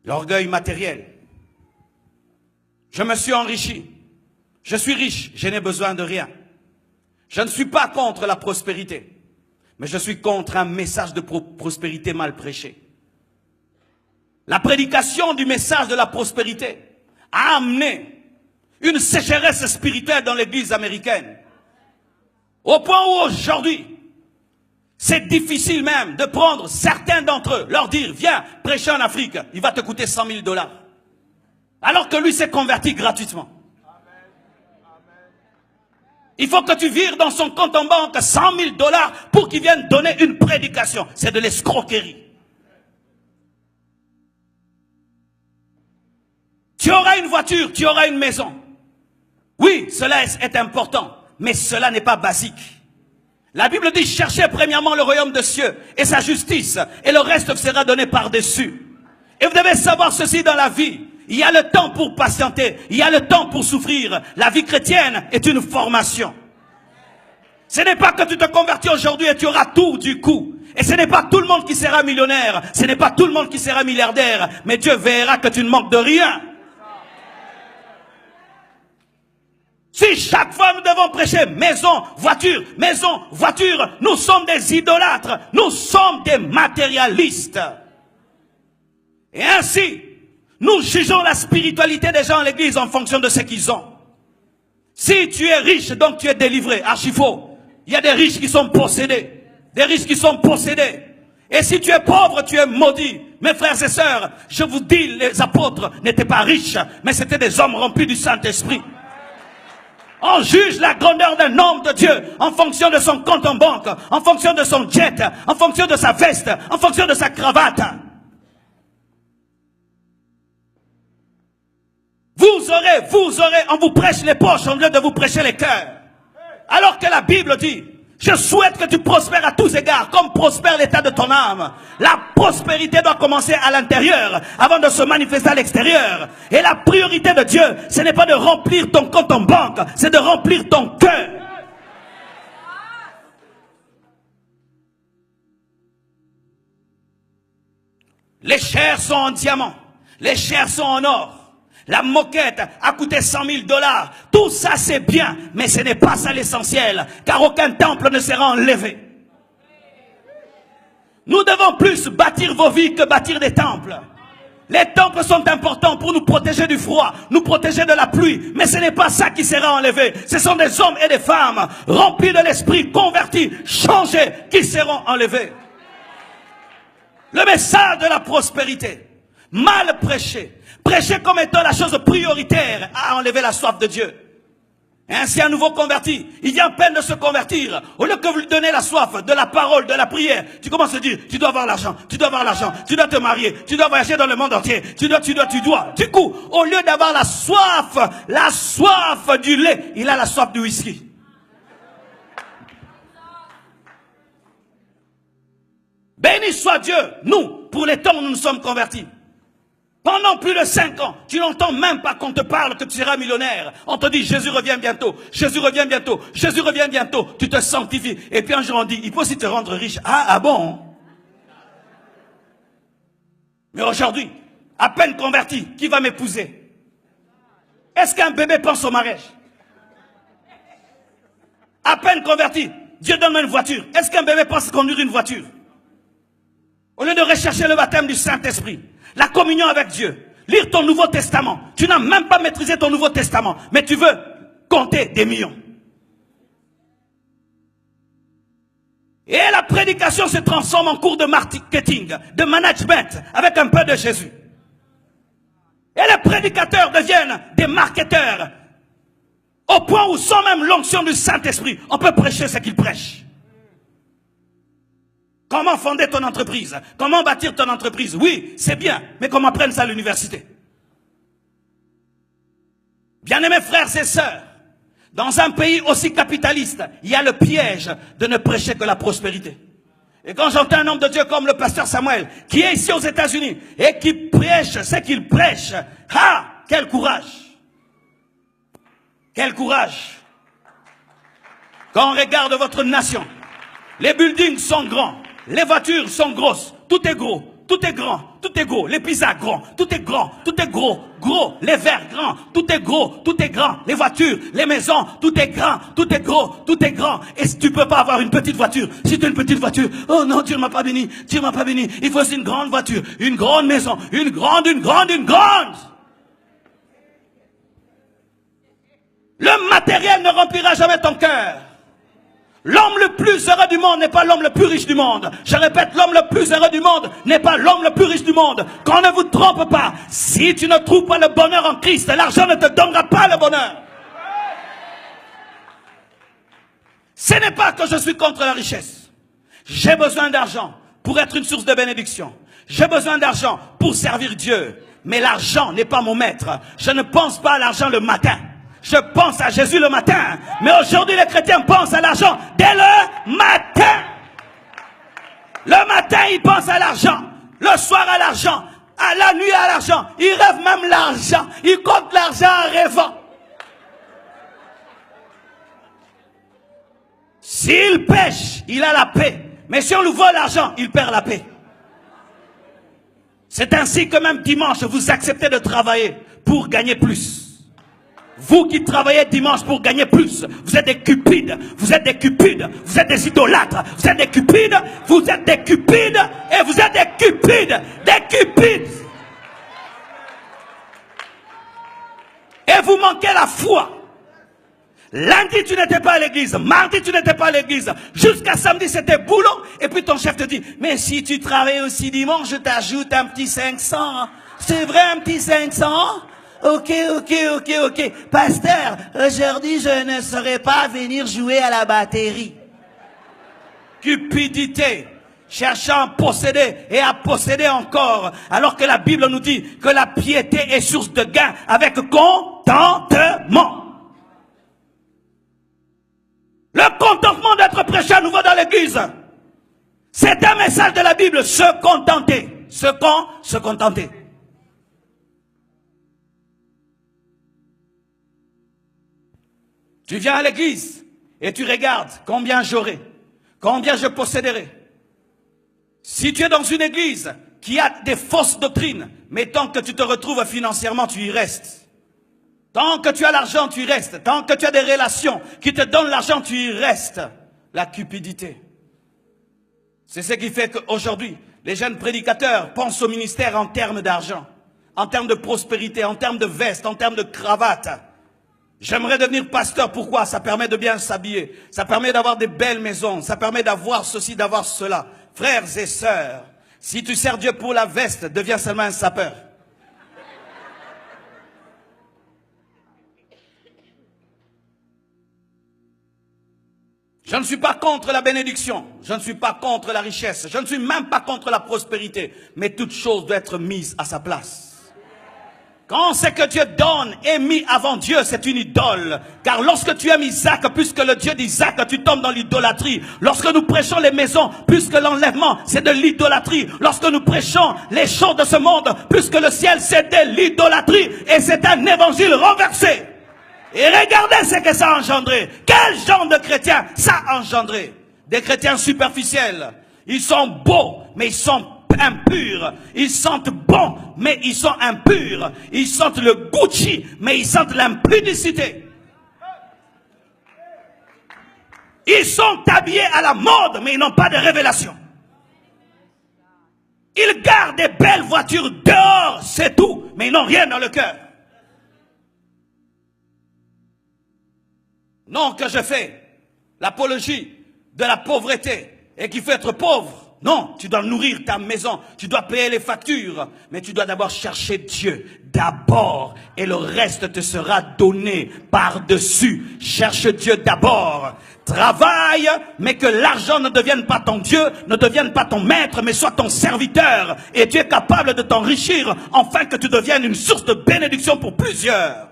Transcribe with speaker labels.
Speaker 1: L'orgueil matériel. Je me suis enrichi. Je suis riche, je n'ai besoin de rien. Je ne suis pas contre la prospérité, mais je suis contre un message de prospérité mal prêché. La prédication du message de la prospérité a amené une sécheresse spirituelle dans l'église américaine. Au point où aujourd'hui, c'est difficile même de prendre certains d'entre eux, leur dire, viens prêcher en Afrique, il va te coûter 100 000 $. Alors que lui s'est converti gratuitement. Il faut que tu vires dans son compte en banque 100 000 $ pour qu'il vienne donner une prédication. C'est de l'escroquerie. Tu auras une voiture, tu auras une maison. Oui, cela est important, mais cela n'est pas basique. La Bible dit, cherchez premièrement le royaume de cieux et sa justice, et le reste sera donné par-dessus. Et vous devez savoir ceci dans la vie. Il y a le temps pour patienter, il y a le temps pour souffrir. La vie chrétienne est une formation. Ce n'est pas que tu te convertis aujourd'hui et tu auras tout du coup. Et ce n'est pas tout le monde qui sera millionnaire, ce n'est pas tout le monde qui sera milliardaire, mais Dieu verra que tu ne manques de rien. Si chaque fois nous devons prêcher maison, voiture, nous sommes des idolâtres, nous sommes des matérialistes. Et ainsi, nous jugeons la spiritualité des gens à l'église en fonction de ce qu'ils ont. Si tu es riche, donc tu es délivré, archi faux. Il y a des riches qui sont possédés, des riches qui sont possédés. Et si tu es pauvre, tu es maudit. Mes frères et sœurs, je vous dis, les apôtres n'étaient pas riches, mais c'était des hommes remplis du Saint-Esprit. On juge la grandeur d'un homme de Dieu en fonction de son compte en banque, en fonction de son jet, en fonction de sa veste, en fonction de sa cravate. Vous aurez, on vous prêche les poches au lieu de vous prêcher les cœurs. Alors que la Bible dit, je souhaite que tu prospères à tous égards, comme prospère l'état de ton âme. La prospérité doit commencer à l'intérieur, avant de se manifester à l'extérieur. Et la priorité de Dieu, ce n'est pas de remplir ton compte en banque, c'est de remplir ton cœur. Les chairs sont en diamant, les chairs sont en or. La moquette a coûté 100 000 $. Tout ça c'est bien, mais ce n'est pas ça l'essentiel, car aucun temple ne sera enlevé. Nous devons plus bâtir vos vies que bâtir des temples. Les temples sont importants pour nous protéger du froid, nous protéger de la pluie, mais ce n'est pas ça qui sera enlevé. Ce sont des hommes et des femmes remplis de l'esprit, convertis, changés, qui seront enlevés. Le message de la prospérité, mal prêché, prêché comme étant la chose prioritaire à enlever la soif de Dieu. Et ainsi un nouveau converti, il vient à peine de se convertir. Au lieu que vous lui donnez la soif de la parole, de la prière, tu commences à dire, tu dois avoir l'argent, tu dois avoir l'argent, tu dois te marier, tu dois voyager dans le monde entier, tu dois. Du coup, au lieu d'avoir la soif du lait, il a la soif du whisky. Béni soit Dieu, nous, pour les temps où nous nous sommes convertis. Pendant plus de 5 ans, tu n'entends même pas qu'on te parle que tu seras millionnaire. On te dit Jésus revient bientôt, Jésus revient bientôt, Jésus revient bientôt. Tu te sanctifies. Et puis un jour on dit, il faut aussi te rendre riche. Ah bon? Mais aujourd'hui, à peine converti, qui va m'épouser? Est-ce qu'un bébé pense au mariage? À peine converti, Dieu donne-moi une voiture. Est-ce qu'un bébé pense conduire une voiture? Au lieu de rechercher le baptême du Saint-Esprit, la communion avec Dieu, lire ton Nouveau Testament. Tu n'as même pas maîtrisé ton Nouveau Testament, mais tu veux compter des millions. Et la prédication se transforme en cours de marketing, de management, avec un peu de Jésus. Et les prédicateurs deviennent des marketeurs, au point où sans même l'onction du Saint-Esprit, on peut prêcher ce qu'ils prêchent. Comment fonder ton entreprise? Comment bâtir ton entreprise? Oui, c'est bien, mais comment apprendre ça à l'université? Bien-aimés frères et sœurs, dans un pays aussi capitaliste, il y a le piège de ne prêcher que la prospérité. Et quand j'entends un homme de Dieu comme le pasteur Samuel, qui est ici aux États-Unis, et qui prêche ce qu'il prêche, ah, quel courage! Quel courage! Quand on regarde votre nation, les buildings sont grands, les voitures sont grosses, tout est gros, tout est grand, tout est gros. Les pizzas grands, tout est grand, tout est gros, gros. Les verres grands, tout est gros, tout est grand. Les voitures, les maisons, tout est grand, tout est gros, tout est grand. Et si tu peux pas avoir une petite voiture, si tu as une petite voiture, oh non, Dieu ne m'a pas béni, Dieu ne m'a pas béni. Il faut aussi une grande voiture, une grande maison, une grande. Le matériel ne remplira jamais ton cœur. L'homme le plus heureux du monde n'est pas l'homme le plus riche du monde. Je répète, l'homme le plus heureux du monde n'est pas l'homme le plus riche du monde. Qu'on ne vous trompe pas. Si tu ne trouves pas le bonheur en Christ, l'argent ne te donnera pas le bonheur. Ce n'est pas que je suis contre la richesse. J'ai besoin d'argent pour être une source de bénédiction. J'ai besoin d'argent pour servir Dieu. Mais l'argent n'est pas mon maître. Je ne pense pas à l'argent le matin. Je pense à Jésus le matin. Mais aujourd'hui, les chrétiens pensent à l'argent dès le matin. Le matin, ils pensent à l'argent. Le soir, à l'argent. À la nuit, à l'argent. Ils rêvent même l'argent. Ils comptent l'argent en rêvant. S'il pêche, il a la paix. Mais si on lui vole l'argent, il perd la paix. C'est ainsi que même dimanche, vous acceptez de travailler pour gagner plus. Vous qui travaillez dimanche pour gagner plus, vous êtes des cupides, vous êtes des cupides, vous êtes des idolâtres, vous êtes des cupides, vous êtes des cupides, et vous êtes des cupides, des cupides. Et vous manquez la foi. Lundi, tu n'étais pas à l'église. Mardi, tu n'étais pas à l'église. Jusqu'à samedi, c'était boulot. Et puis ton chef te dit, mais si tu travailles aussi dimanche, je t'ajoute un petit 500. C'est vrai, un petit 500? Ok. Pasteur, aujourd'hui, je ne saurais pas venir jouer à la batterie. Cupidité. Cherchant à posséder et à posséder encore. Alors que la Bible nous dit que la piété est source de gain avec contentement. Le contentement d'être prêché à nouveau dans l'église. C'est un message de la Bible. Se contenter. Se contenter. Tu viens à l'église et tu regardes combien j'aurai, combien je posséderai. Si tu es dans une église qui a des fausses doctrines, mais tant que tu te retrouves financièrement, tu y restes. Tant que tu as l'argent, tu y restes. Tant que tu as des relations qui te donnent l'argent, tu y restes. La cupidité. C'est ce qui fait qu'aujourd'hui, les jeunes prédicateurs pensent au ministère en termes d'argent, en termes de prospérité, en termes de veste, en termes de cravate. J'aimerais devenir pasteur. Pourquoi? Ça permet de bien s'habiller. Ça permet d'avoir des belles maisons. Ça permet d'avoir ceci, d'avoir cela. Frères et sœurs, si tu sers Dieu pour la veste, deviens seulement un sapeur. Je ne suis pas contre la bénédiction. Je ne suis pas contre la richesse. Je ne suis même pas contre la prospérité. Mais toute chose doit être mise à sa place. Quand ce que Dieu donne est mis avant Dieu, c'est une idole. Car lorsque tu aimes Isaac, plus que le Dieu d'Isaac, tu tombes dans l'idolâtrie. Lorsque nous prêchons les maisons, plus que l'enlèvement, c'est de l'idolâtrie. Lorsque nous prêchons les choses de ce monde, plus que le ciel, c'est de l'idolâtrie. Et c'est un évangile renversé. Et regardez ce que ça a engendré. Quel genre de chrétiens ça a engendré? Des chrétiens superficiels. Ils sont beaux, mais ils sont impurs. Ils sentent bon, mais ils sont impurs. Ils sentent le Gucci, mais ils sentent l'impudicité. Ils sont habillés à la mode, mais ils n'ont pas de révélation. Ils gardent des belles voitures dehors, c'est tout, mais ils n'ont rien dans le cœur. Non que je fais l'apologie de la pauvreté et qu'il faut être pauvre. Non, tu dois nourrir ta maison, tu dois payer les factures, mais tu dois d'abord chercher Dieu d'abord et le reste te sera donné par-dessus. Cherche Dieu d'abord. Travaille, mais que l'argent ne devienne pas ton Dieu, ne devienne pas ton maître, mais soit ton serviteur. Et tu es capable de t'enrichir afin que tu deviennes une source de bénédiction pour plusieurs.